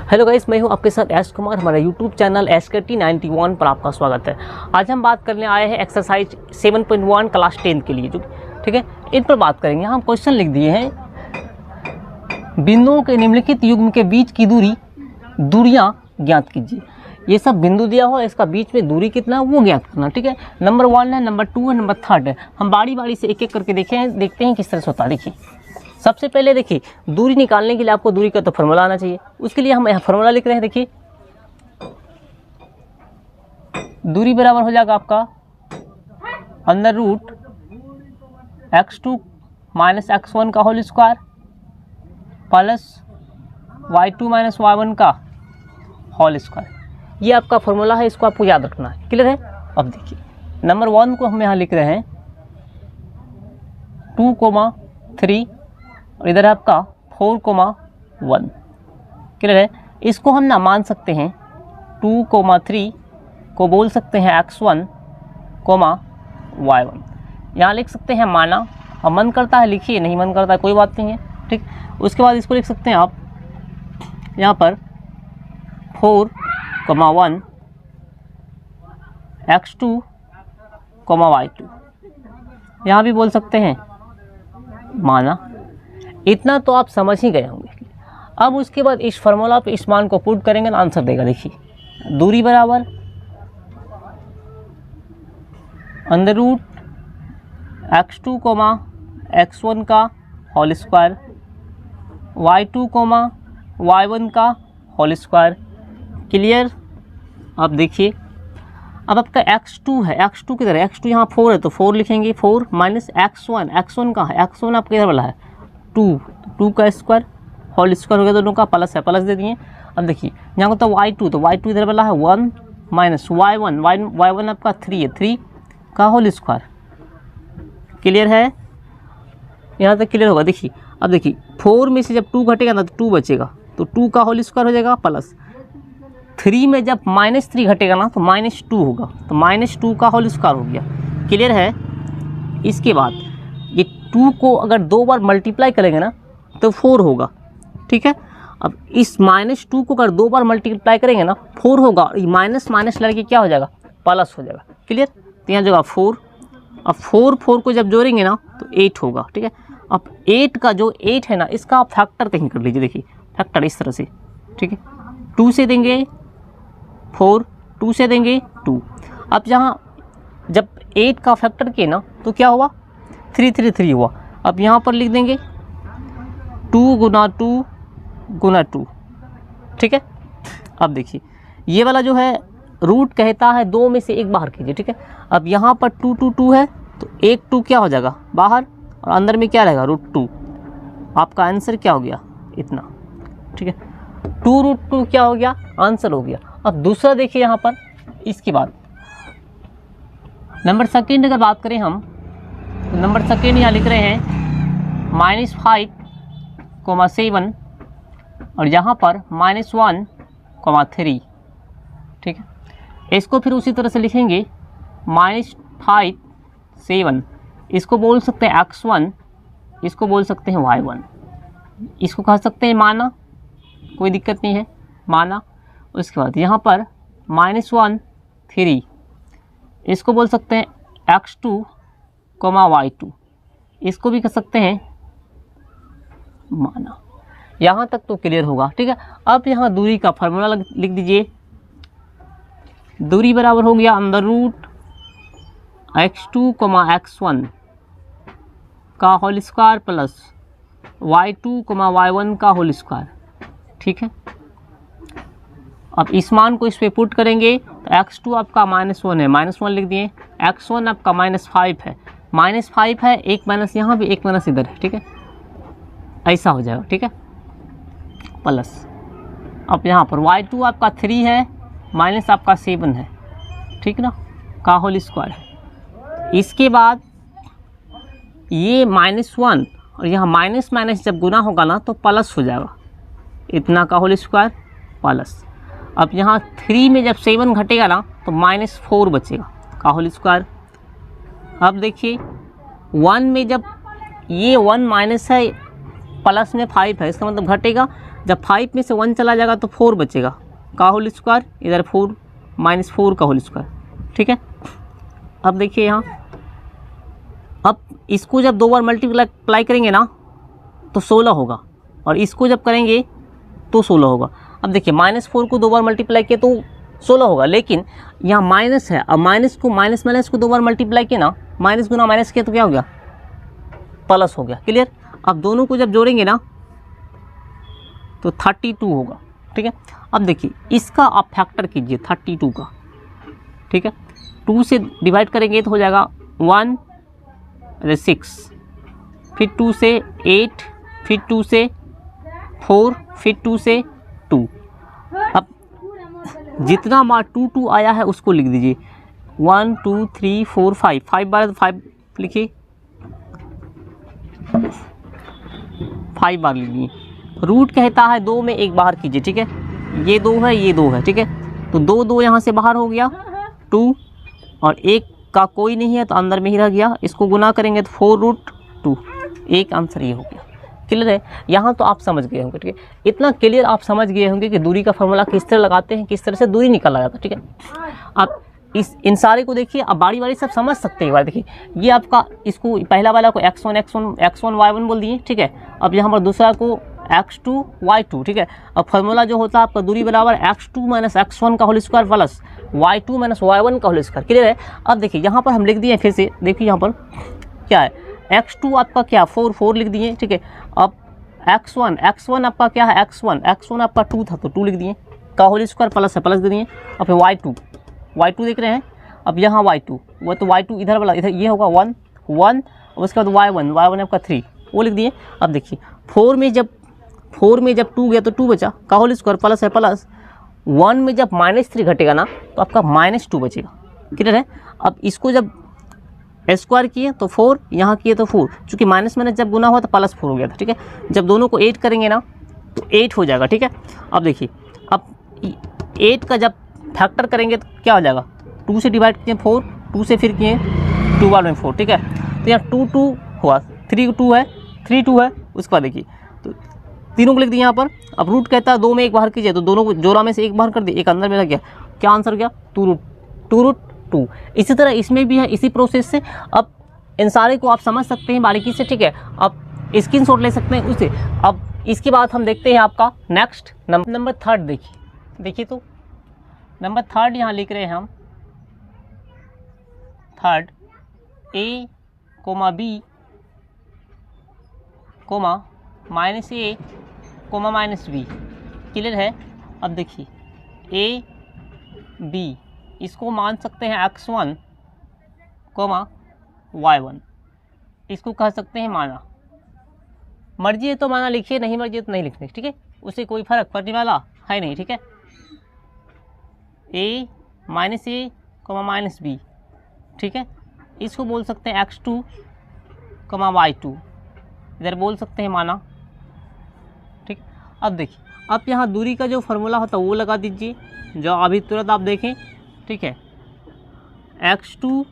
Hello guys, मैं हूं आपके साथ एस कुमार। हमारा यूट्यूब चैनल SKT91 पर आपका स्वागत है। आज हम बात करने आए हैं एक्सरसाइज 7.1 क्लास 10 के लिए, जो ठीक है इन पर बात करेंगे। हम क्वेश्चन लिख दिए हैं, बिंदुओं के निम्नलिखित युग्म के बीच की दूरियां ज्ञात कीजिए। ये सब बिंदु दिया हुआ है, इसका बीच में दूरी कितना है वो ज्ञात करना। ठीक है, नंबर 1 है, नंबर 2 है, नंबर 3 है। हम बारी बारी से एक एक करके देखते हैं किस तरह से होता है। देखिए, सबसे पहले देखिए, दूरी निकालने के लिए आपको दूरी का तो फॉर्मूला आना चाहिए। उसके लिए हम यहाँ फॉर्मूला लिख रहे हैं। देखिए, दूरी बराबर हो जाएगा आपका under root x2 minus x1 का whole square plus y2 minus y1 का होल स्क्वायर। ये आपका फॉर्मूला है, इसको आपको याद रखना है। क्लियर है? अब देखिए, नंबर 1 को हम यहाँ लिख रहे हैं 2,3 और इधर है आपका 4,1। क्लियर है? इसको हम ना मान सकते हैं 2,3 को बोल सकते हैं x1, y1। यहाँ लिख सकते हैं माना। अब मन करता है लिखिए, नहीं मन करता है कोई बात नहीं है। ठीक, उसके बाद इसको लिख सकते हैं आप यहाँ पर 4,1 x2, y2। यहाँ भी बोल सकते हैं माना। इतना तो आप समझ ही गए होंगे। अब उसके बाद इस फार्मूला पे इस मान को पुट करेंगे ना, आंसर देगा। देखिए, दूरी बराबर अंडर रूट x2, x1 का होल स्क्वायर y2, y1 का होल स्क्वायर। क्लियर? अब देखिए, अब आपका x2 है, x2 किधर है? x2 यहाँ 4 है तो 4 लिखेंगे। 4 माइनस x1 कहाँ है? x1 आपके इधर वाला है 2 का स्क्वायर होल स्क्वायर हो गया, दोनों का प्लस है, प्लस दे दिए। अब देखिए, यहाँ होता है y2 तो y2 इधर वाला है 1 माइनस y1 आपका 3 है, 3 का होल स्क्वायर। क्लियर है? यहाँ तक क्लियर होगा। देखिए, अब देखिए 4 में से जब 2 घटेगा ना तो 2 बचेगा, तो 2 का होल स्क्वायर हो जाएगा प्लस 3 में जब -3 घटेगा ना तो -2 होगा, तो -2 का होल स्क्वायर हो गया। क्लियर है? इसके बाद ये 2 को अगर 2 बार मल्टीप्लाई करेंगे ना तो 4 होगा। ठीक है, अब इस -2 को अगर 2 बार मल्टीप्लाई करेंगे ना 4 होगा, और माइनस माइनस लड़के क्या हो जाएगा? प्लस हो जाएगा। क्लियर? तो यहाँ जगह 4। अब 4 को जब जोड़ेंगे ना तो 8 होगा। ठीक है, अब 8 का जो 8 है ना, इसका आप फैक्टर कहीं कर लीजिए। देखिए, फैक्टर इस तरह से। ठीक है, 2 से देंगे 4, 2 से देंगे 2। अब यहाँ जब 8 का फैक्टर किए ना तो क्या हुआ? 3 हुआ। अब यहाँ पर लिख देंगे 2 गुना 2। ठीक है, अब देखिए, ये वाला जो है रूट कहता है 2 में से एक बाहर कीजिए। ठीक है, अब यहाँ पर 2 है तो एक 2 क्या हो जाएगा? बाहर, और अंदर में क्या रहेगा? √2। आपका आंसर क्या हो गया? इतना। ठीक है, 2√2 क्या हो गया? आंसर हो गया। अब दूसरा देखिए यहाँ पर, इसके बाद नंबर 2 अगर बात करें हम तो नंबर 2 यहाँ लिख रहे हैं -5,7 और यहाँ पर -1,3। ठीक है, इसको फिर उसी तरह से लिखेंगे -5,7। इसको बोल सकते हैं x1, इसको बोल सकते हैं y1, इसको कह सकते हैं माना, कोई दिक्कत नहीं है, माना। उसके बाद यहाँ पर -1,3, इसको बोल सकते हैं x2, y2, इसको भी कह सकते हैं माना। यहाँ तक तो क्लियर होगा। ठीक है, अब यहाँ दूरी का फार्मूला लिख दीजिए। दूरी बराबर हो गया अंडर रूट x2, x1 का whole square plus y2, y1 का होल स्क्वायर। ठीक है, अब इस मान को इस पे पुट करेंगे तो x2 आपका -1 है, -1 लिख दिए। x1 आपका -5 है, -5 है, एक माइनस यहाँ भी, एक माइनस इधर है। ठीक है, ऐसा हो जाएगा। ठीक है, प्लस अब यहाँ पर y2 आपका 3 है, माइनस आपका 7 है। ठीक ना, का होल स्क्वायर है। इसके बाद ये -1 और यहाँ माइनस माइनस जब गुना होगा ना तो प्लस हो जाएगा, इतना का होल स्क्वायर प्लस। अब यहाँ 3 में जब 7 घटेगा ना तो -4 बचेगा का होल स्क्वायर। अब देखिए 1 में जब ये 1 माइनस है प्लस में 5 है, इसका मतलब घटेगा, जब 5 में से 1 चला जाएगा तो 4 बचेगा का होल स्क्वायर, इधर 4 माइनस 4 का होल स्क्वायर, ठीक है। अब देखिए यहाँ, अब इसको जब 2 बार मल्टीप्लाई करेंगे ना तो 16 होगा, और इसको जब करेंगे तो 16 होगा। अब देखिए -4 को 2 बार मल्टीप्लाई किया तो 16 होगा, लेकिन यहाँ माइनस है। अब माइनस को 2 बार मल्टीप्लाई किया ना, माइनस गुना माइनस किया तो क्या हो गया, प्लस हो गया। क्लियर। अब दोनों को जब जोड़ेंगे ना तो 32 होगा, ठीक है। अब देखिए इसका आप फैक्टर कीजिए 32 का, ठीक है। 2 से डिवाइड करेंगे तो हो जाएगा 1 6, फिर 2 से 8, फिर 2 से 4, फिर 2 से 2। अब जितना बार 2 आया है उसको लिख दीजिए, 1 2 3 4 5, 5 बार 5 लिखिए, 5 बार लिखिए। रूट कहता है 2 में 1 बाहर कीजिए, ठीक है। ये 2 है, ये 2 है, ठीक है। तो 2 यहाँ से बाहर हो गया 2, और 1 का कोई नहीं है तो अंदर में ही रह गया। इसको गुना करेंगे तो 4√2, एक आंसर ये हो गया। क्लियर है। यहाँ तो आप समझ गए होंगे, ठीक है। इतना क्लियर आप समझ गए होंगे कि दूरी का फॉर्मूला किस तरह लगाते हैं, किस तरह से दूरी निकाला जाता है, ठीक है। आप इन सारे को देखिए, अब बारी बारी सब समझ सकते हैं। देखिए ये आपका, इसको पहला वाला को x1 y1 बोल दिए, ठीक है। अब यहाँ पर दूसरा को x2 y2, ठीक है। अब फार्मूला जो होता है आपका दूरी बराबर x2 माइनस x1 का whole square plus y2 minus y1 का होल स्क्वायर। क्लियर है। अब देखिए यहाँ पर हम लिख दिए फिर से, देखिए यहाँ पर क्या है, x2 आपका क्या 4 लिख दिए, ठीक है। अब x1 आपका क्या है, x1 आपका 2 था तो 2 लिख दिए, का होल स्क्वायर प्लस है प्लस दे दिए। अब फिर y2 देख रहे हैं। अब यहाँ y2, वो तो y2 इधर वाला, इधर ये होगा 1, और उसके बाद y1 आपका 3, वो लिख दिए। अब देखिए 4 में जब 2 गया तो 2 बचा, का होल स्क्वायर प्लस है प्लस, 1 में जब -3 घटेगा ना तो आपका -2 बचेगा। क्लियर है। अब इसको जब स्क्वायर किए तो 4, यहाँ किए तो 4, चूँकि माइनस जब गुना हुआ तो +4 हो गया था, ठीक है। जब दोनों को 8 करेंगे ना तो 8 हो जाएगा, ठीक है। अब देखिए, अब 8 का जब फैक्टर करेंगे तो क्या हो जाएगा, 2 से डिवाइड किए 4, 2 से फिर किए 2 बार में 4, ठीक है। तो यहाँ 2 हुआ, 3 2 है, 3 2 है। उसके बाद देखिए तो तीनों को लिख दिए यहाँ पर। अब रूट कहता है 2 में 1 बाहर कीजिए, तो दोनों को जोड़ा में से 1 बाहर कर दिए, एक अंदर में रह गया। क्या आंसर गया, 2√2। इसी तरह इसमें भी है, इसी प्रोसेस से। अब इन सारे को आप समझ सकते हैं बारीकी से, ठीक है। अब स्क्रीनशॉट ले सकते हैं उससे। अब इसके बाद हम देखते हैं आपका नेक्स्ट नंबर 3। देखिए तो नंबर 3 यहाँ लिख रहे हैं हम, 3 a, b, -a, -b। Clear है। अब देखिए a b, इसको मान सकते हैं x1, y1, इसको कह सकते हैं माना। मर्जी है तो माना लिखिए, नहीं मर्जी है तो नहीं लिखने, ठीक है। उससे कोई फर्क पड़ने वाला है नहीं, ठीक है। a, -b, ठीक है। इसको बोल सकते हैं x2, y2, इधर बोल सकते हैं माना, ठीक। अब देखिए, अब यहाँ दूरी का जो फार्मूला होता है वो लगा दीजिए, जो अभी तुरंत आप देखें, ठीक है। x2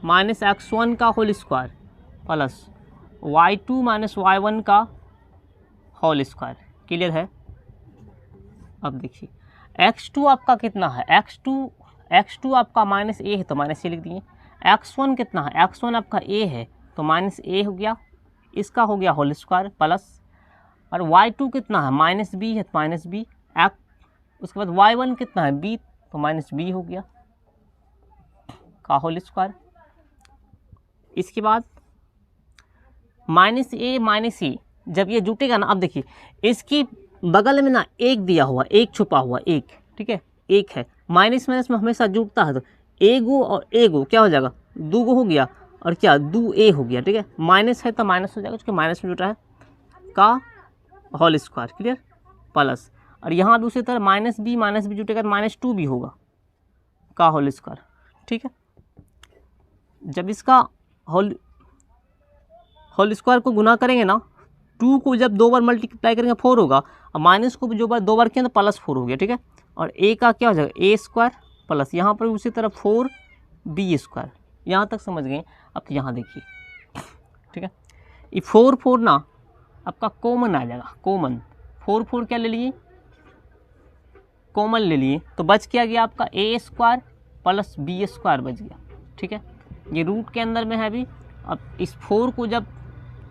माइनस x1 का whole square plus y2 minus y1 का होल स्क्वायर। क्लियर है। अब देखिए x2 आपका कितना है, x2 आपका -a है तो -a लिख दिए। x1 कितना है, x1 आपका a है तो -a हो गया, इसका हो गया होल स्क्वायर प्लस, और y2 कितना है, -b है तो -b, उसके बाद y1 कितना है, b, तो -b हो गया का होल स्क्वायर। इसके बाद -a जब ये जुटेगा ना, अब देखिए इसकी बगल में ना 1 दिया हुआ, 1 छुपा हुआ, 1, ठीक है, 1 है। माइनस में हमेशा जुटता है तो एगो और एगो क्या हो जाएगा, 2 हो गया, और क्या 2a हो गया, ठीक है। माइनस है तो माइनस हो जाएगा, क्योंकि माइनस में जुटा है, का होल स्क्वायर। क्लियर। प्लस, और यहाँ दूसरी तरफ -b जुटेगा तो -2 भी होगा का होल स्क्वायर, ठीक है। जब इसका होल स्क्वायर को गुना करेंगे ना, 2 को जब 2 बार मल्टीप्लाई करेंगे 4 होगा, और माइनस को जो बार 2 बार किया तो +4 हो गया, ठीक है। और a का क्या हो जाएगा, a स्क्वायर प्लस, यहाँ पर उसी तरह 4b स्क्वायर। यहाँ तक समझ गए। अब यहाँ देखिए, ठीक है, ये 4 ना आपका कॉमन आ जाएगा, कॉमन 4 4 क्या ले लिए, कॉमन ले लिए, तो बच क्या गया आपका ए स्क्वायर प्लस बी स्क्वायर बच गया। ठीक है, ये रूट के अंदर में है अभी। अब इस 4 को जब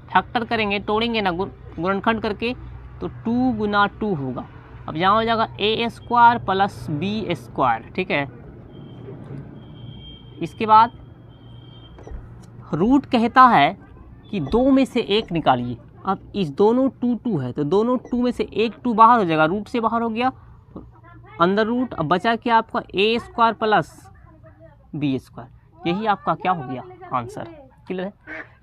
फैक्टर करेंगे, तोड़ेंगे ना गुणनखंड करके, तो 2 गुना 2 होगा। अब यहाँ हो जाएगा ए स्क्वायर प्लस बी स्क्वायर। ठीक है, इसके बाद रूट कहता है कि 2 में से 1 निकालिए। अब इस दोनों 2 2 है, तो दोनों 2 में से एक 2 बाहर हो जाएगा, रूट से बाहर हो गया, अंदर रूट। अब बचा क्या आपका ए स्क्वायर प्लस बी स्क्वायर। यही आपका क्या हो गया आंसर। क्लियर है,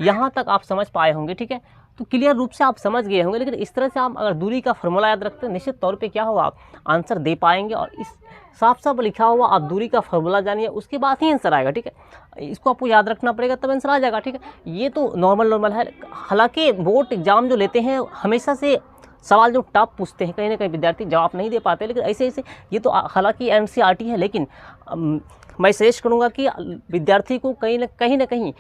यहाँ तक आप समझ पाए होंगे। ठीक है, तो क्लियर रूप से आप समझ गए होंगे। लेकिन इस तरह से आप अगर दूरी का फॉर्मूला याद रखते हैं, निश्चित तौर पे क्या होगा, आप आंसर दे पाएंगे। और इस साफ साफ लिखा हुआ आप दूरी का फॉर्मूला जानिए, उसके बाद ही आंसर आएगा। ठीक है, इसको आपको याद रखना पड़ेगा, तब आंसर आ जाएगा। ठीक है, ये तो नॉर्मल है। हालांकि बोर्ड एग्जाम जो लेते हैं हमेशा से सवाल जो टफ पूछते हैं, कहीं ना कहीं विद्यार्थी जवाब नहीं दे पाते। लेकिन ऐसे ऐसे ये तो हालांकि एनसीईआरटी है, लेकिन मैं सजेस्ट करूँगा कि विद्यार्थी को कहीं ना कहीं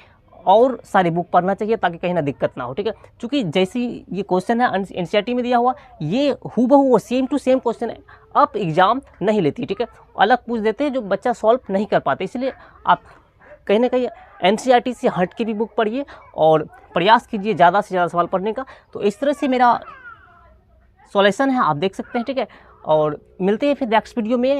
और सारी बुक पढ़ना चाहिए, ताकि कहीं ना दिक्कत ना हो। ठीक है, क्योंकि जैसी ये क्वेश्चन है एनसीईआरटी में दिया हुआ, ये हूबहू सेम टू सेम क्वेश्चन है, अब एग्जाम नहीं लेती। ठीक है, अलग पूछ देते हैं जो बच्चा सॉल्व नहीं कर पाते। इसलिए आप कहीं ना कहीं एनसीईआरटी से हट के भी बुक पढ़िए और प्रयास कीजिए ज़्यादा से ज़्यादा सवाल पढ़ने का। तो इस तरह से मेरा सॉल्यूशन है, आप देख सकते हैं। ठीक है, और मिलते हैं फिर नेक्स्ट वीडियो में।